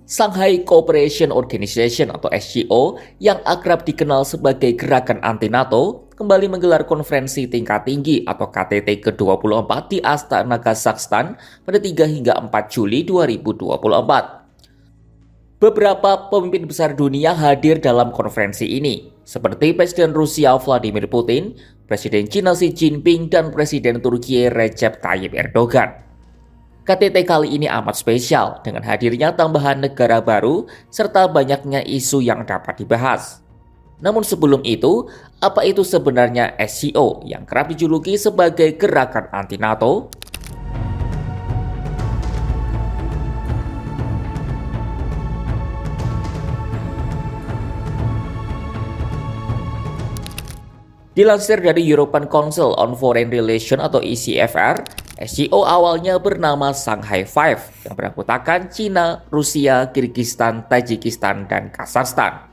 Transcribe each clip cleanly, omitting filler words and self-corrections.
Shanghai Cooperation Organization atau SCO yang akrab dikenal sebagai Gerakan Anti-NATO kembali menggelar konferensi tingkat tinggi atau KTT ke-24 di Astana, Kazakhstan pada 3 hingga 4 Juli 2024. Beberapa pemimpin besar dunia hadir dalam konferensi ini, seperti Presiden Rusia Vladimir Putin, Presiden China Xi Jinping, dan Presiden Turki Recep Tayyip Erdogan. KTT kali ini amat spesial dengan hadirnya tambahan negara baru serta banyaknya isu yang dapat dibahas. Namun sebelum itu, apa itu sebenarnya SCO yang kerap dijuluki sebagai Gerakan Anti-NATO? Dilansir dari European Council on Foreign Relations atau ECFR, SCO awalnya bernama Shanghai Five yang beranggotakan Cina, Rusia, Kirgistan, Tajikistan, dan Kazakhstan.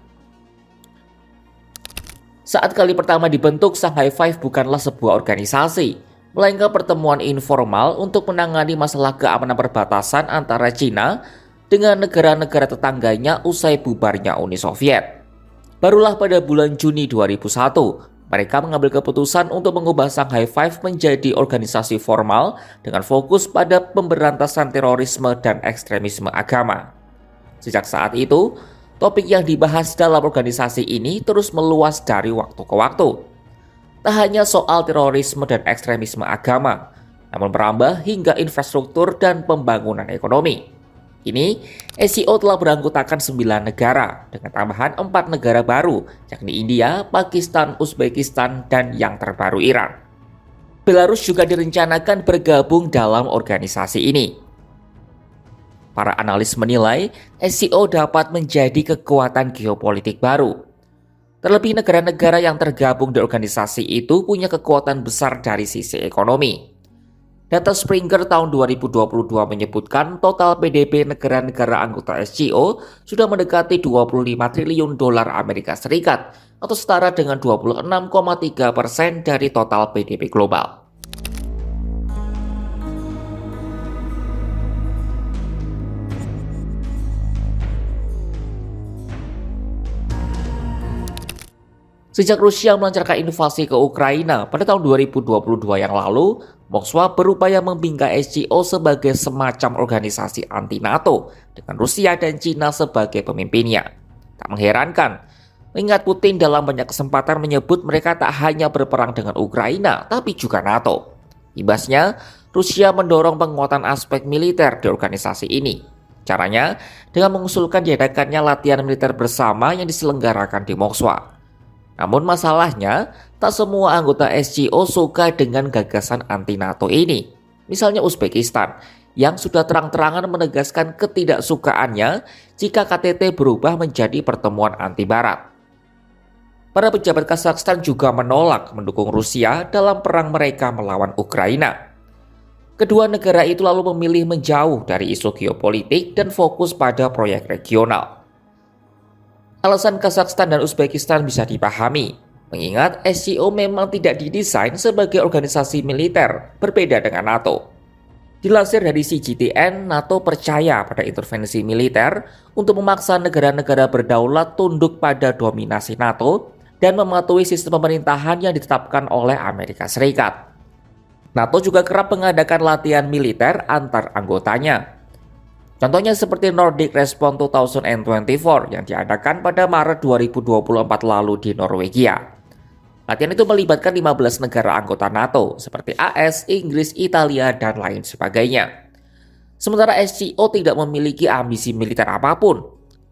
Saat kali pertama dibentuk, Shanghai Five bukanlah sebuah organisasi, melainkan pertemuan informal untuk menangani masalah keamanan perbatasan antara Cina dengan negara-negara tetangganya usai bubarnya Uni Soviet. Barulah pada bulan Juni 2001, mereka mengambil keputusan untuk mengubah Shanghai Five menjadi organisasi formal dengan fokus pada pemberantasan terorisme dan ekstremisme agama. Sejak saat itu, topik yang dibahas dalam organisasi ini terus meluas dari waktu ke waktu. Tak hanya soal terorisme dan ekstremisme agama, namun merambah hingga infrastruktur dan pembangunan ekonomi. Kini, SCO telah beranggotakan 9 negara dengan tambahan 4 negara baru, yakni India, Pakistan, Uzbekistan, dan yang terbaru Iran. Belarus juga direncanakan bergabung dalam organisasi ini. Para analis menilai SCO dapat menjadi kekuatan geopolitik baru. Terlebih negara-negara yang tergabung di organisasi itu punya kekuatan besar dari sisi ekonomi. Data Springer tahun 2022 menyebutkan total PDB negara-negara anggota SCO sudah mendekati 25 triliun dolar Amerika Serikat atau setara dengan 26,3% dari total PDB global. Sejak Rusia melancarkan invasi ke Ukraina pada tahun 2022 yang lalu, Moskwa berupaya membingkai SCO sebagai semacam organisasi anti-NATO dengan Rusia dan Cina sebagai pemimpinnya. Tak mengherankan, mengingat Putin dalam banyak kesempatan menyebut mereka tak hanya berperang dengan Ukraina, tapi juga NATO. Imbasnya, Rusia mendorong penguatan aspek militer di organisasi ini. Caranya, dengan mengusulkan diadakannya latihan militer bersama yang diselenggarakan di Moskwa. Namun masalahnya, tak semua anggota SCO suka dengan gagasan anti-NATO ini. Misalnya Uzbekistan, yang sudah terang-terangan menegaskan ketidaksukaannya jika KTT berubah menjadi pertemuan anti-Barat. Para pejabat Kazakhstan juga menolak mendukung Rusia dalam perang mereka melawan Ukraina. Kedua negara itu lalu memilih menjauh dari isu geopolitik dan fokus pada proyek regional. Alasan Kazakhstan dan Uzbekistan bisa dipahami, mengingat SCO memang tidak didesain sebagai organisasi militer, berbeda dengan NATO. Dilansir dari CGTN, NATO percaya pada intervensi militer untuk memaksa negara-negara berdaulat tunduk pada dominasi NATO dan mematuhi sistem pemerintahan yang ditetapkan oleh Amerika Serikat. NATO juga kerap mengadakan latihan militer antar anggotanya. Contohnya seperti Nordic Response 2024 yang diadakan pada Maret 2024 lalu di Norwegia. Latihan itu melibatkan 15 negara anggota NATO seperti AS, Inggris, Italia, dan lain sebagainya. Sementara SCO tidak memiliki ambisi militer apapun.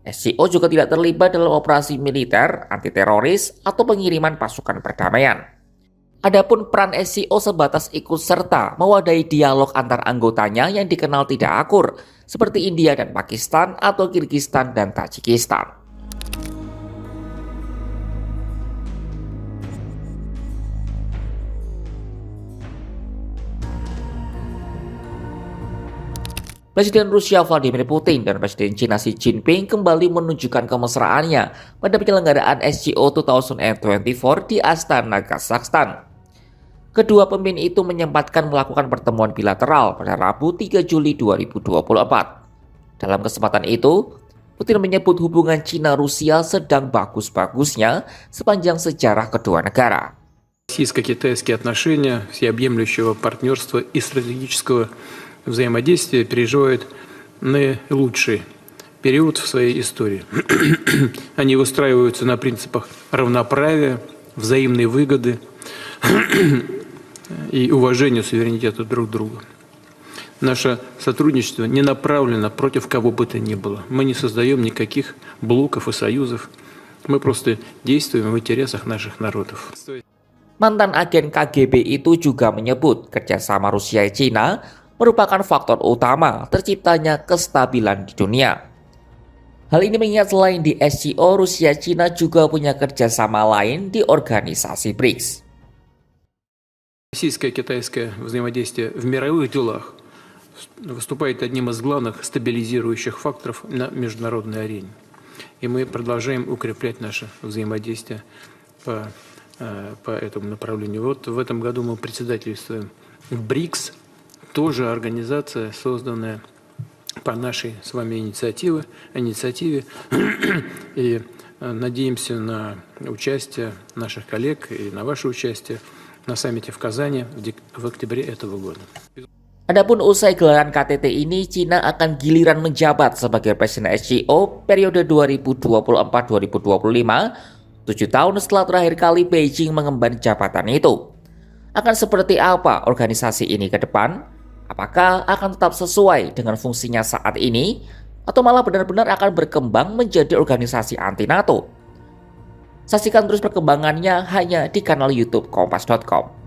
SCO juga tidak terlibat dalam operasi militer, anti-teroris, atau pengiriman pasukan perdamaian. Adapun peran SCO sebatas ikut serta mewadahi dialog antar anggotanya yang dikenal tidak akur, seperti India dan Pakistan atau Kirgistan dan Tajikistan. Presiden Rusia Vladimir Putin dan Presiden China Xi Jinping kembali menunjukkan kemesraannya pada penyelenggaraan SCO 2024 di Astana, Kazakhstan. Kedua pemimpin itu menyempatkan melakukan pertemuan bilateral pada Rabu 3 Juli 2024. Dalam kesempatan itu, Putin menyebut hubungan Cina-Rusia sedang bagus-bagusnya sepanjang sejarah kedua negara. Российско-китайские отношения всеобъемлющего партнерства и стратегического взаимодействия переживают наилучший период в своей истории. Они выстраиваются на принципах равноправия, взаимной выгоды и уважения суверенитета друг друга. Наше сотрудничество не направлено против кого бы то ни было. Мы не создаем никаких блоков и союзов. Мы просто действуем в интересах наших народов. Mantan agen KGB itu juga menyebut kerjasama Rusia-Cina merupakan faktor utama terciptanya kestabilan di dunia. Hal ini mengingat selain di SCO, Rusia-Cina juga punya kerjasama lain di organisasi BRICS. Российско-китайское взаимодействие в мировых делах выступает одним из главных стабилизирующих факторов на международной арене. И мы продолжаем укреплять наше взаимодействие по этому направлению. Вот в этом году мы председательствуем в БРИКС, тоже организация, созданная по нашей с вами инициативе, и надеемся на участие наших коллег и на ваше участие на саммите в Казани в октябре этого года. Adapun usai gelaran KTT ini, Cina akan giliran menjabat sebagai presiden SCO periode 2024-2025, 7 tahun setelah terakhir kali Beijing mengemban jabatan itu. Akan seperti apa organisasi ini ke depan? Apakah akan tetap sesuai dengan fungsinya saat ini? Atau malah benar-benar akan berkembang menjadi organisasi anti-NATO? Saksikan terus perkembangannya hanya di kanal YouTube Kompas.com.